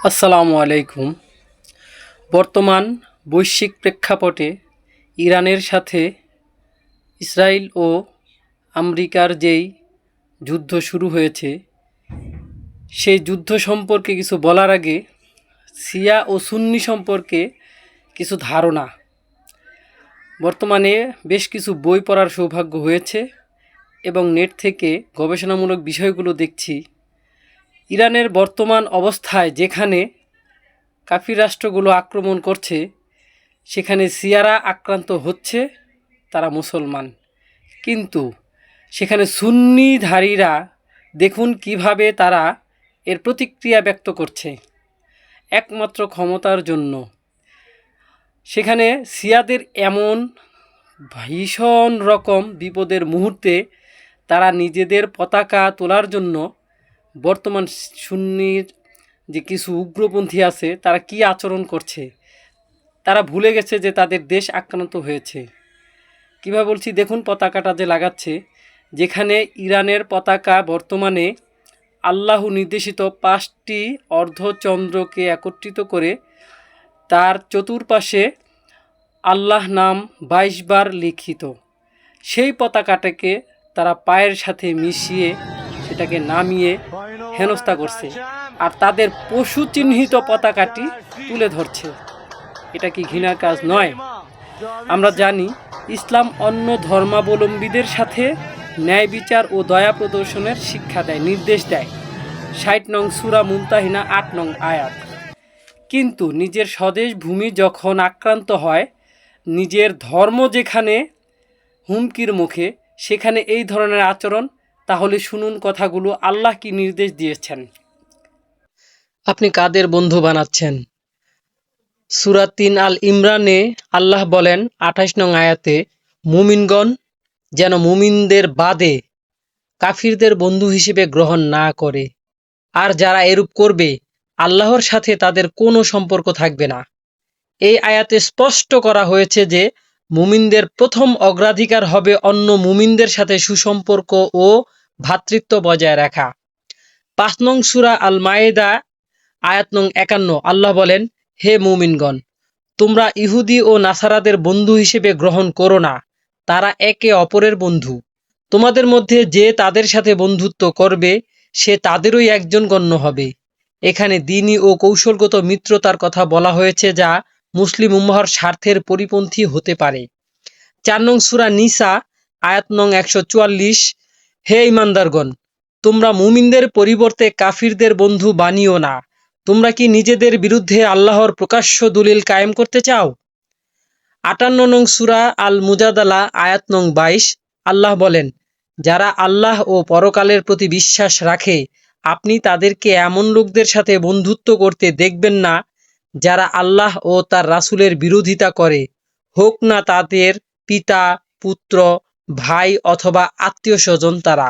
আসসালামু আলাইকুম। বর্তমান বৈশ্বিক প্রেক্ষাপটে ইরানের সাথে ইসরায়েল ও আমেরিকার যেই যুদ্ধ শুরু হয়েছে, সেই যুদ্ধ সম্পর্কে কিছু বলার আগে শিয়া ও সুন্নি সম্পর্কে কিছু ধারণা। বর্তমানে বেশ কিছু বই পড়ার সৌভাগ্য হয়েছে এবং নেট থেকে গবেষণামূলক বিষয়গুলো দেখছি। ইরানের বর্তমান অবস্থায় যেখানে কাফির রাষ্ট্রগুলো আক্রমণ করছে, সেখানে শিয়ারা আক্রান্ত হচ্ছে, তারা মুসলমান। কিন্তু সেখানে সুন্নিধারীরা দেখুন কিভাবে তারা এর প্রতিক্রিয়া ব্যক্ত করছে একমাত্র ক্ষমতার জন্য। সেখানে শিয়াদের এমন ভীষণ রকম বিপদের মুহূর্তে তারা নিজেদের পতাকা তোলার জন্য বর্তমান সুন্নির যে কিছু উগ্রপন্থী আছে তারা কি আচরণ করছে, তারা ভুলে গেছে যে তাদের দেশ আক্রান্ত হয়েছে। কীভাবে বলছি দেখুন, পতাকাটা যে লাগাচ্ছে, যেখানে ইরানের পতাকা বর্তমানে আল্লাহ নির্দেশিত 5টি অর্ধচন্দ্রকে একত্রিত করে তার চতুর্পাশে আল্লাহ নাম 22 বার লিখিত, সেই পতাকাটাকে তারা পায়ের সাথে মিশিয়ে সেটাকে নামিয়ে হেনস্থা করছে আর তাদের পশু চিহ্নিত পতাকাটি তুলে ধরছে। এটা কি ঘৃণার কাজ নয়? আমরা জানি ইসলাম অন্য ধর্মাবলম্বীদের সাথে ন্যায় বিচার ও দয়া প্রদর্শনের শিক্ষা দেয়, নির্দেশ দেয়। 60 নং সূরা মুমতাহিনা 8 নং আয়াত। কিন্তু নিজের স্বদেশ ভূমি যখন আক্রান্ত হয়, নিজের ধর্ম যেখানে হুমকির মুখে, সেখানে এই ধরনের আচরণ। তাহলে শুনুন কথাগুলো, আল্লাহ কি নির্দেশ দিয়েছেন। আপনি কাদের বন্ধু বানাচ্ছেন? সূরা 3 আল ইমরানে আল্লাহ বলেন 28 নং আয়াতে, মুমিনগণ যেন মুমিনদের বাদে কাফিরদের বন্ধু হিসেবে গ্রহণ না করে, আর যারা এরূপ করবে আল্লাহর সাথে তাদের কোনো সম্পর্ক থাকবে না। এই আয়াতে স্পষ্ট করা হয়েছে যে মুমিনদের প্রথম অগ্রাধিকার হবে অন্য মুমিনদের সাথে সুসম্পর্ক ও ভ্রাতৃত্ব বজায় রাখা। 5 নং সূরা আল মায়েদা আয়াত নং 51 আল্লাহ বলেন, হে মুমিনগণ, তোমরা ইহুদি ও নাসারাদের বন্ধু হিসেবে গ্রহণ করো না, তারা একে অপরের বন্ধু। তোমাদের মধ্যে যে তাদের সাথে বন্ধুত্ব করবে সে তাদেরই একজন গণ্য হবে। এখানে দ্বীনি ও কৌশলগত মিত্রতার কথা বলা হয়েছে, যা মুসলিম উম্মাহর স্বার্থের পরিপন্থী হতে পারে। 4 নং সূরা নিসা আয়াত নং 144, হে ঈমানদারগণ, তোমরা মুমিনদের পরিবর্তে কাফিরদের বন্ধু বানিও না। তোমরা কি নিজেদের বিরুদ্ধে আল্লাহর প্রকাশ্য দলিল কায়েম করতে চাও? 58 নং সূরা আল মুজাদালা আয়াত নং 22 আল্লাহ বলেন, যারা আল্লাহ ও পরকালের প্রতি বিশ্বাস রাখে আপনি তাদেরকে এমন লোকদের সাথে বন্ধুত্ব করতে দেখবেন না যারা আল্লাহ ও তার রাসূলের বিরোধিতা করে, হোক না তাদের পিতা, পুত্র, ভাই অথবা আত্মীয় স্বজন তারা।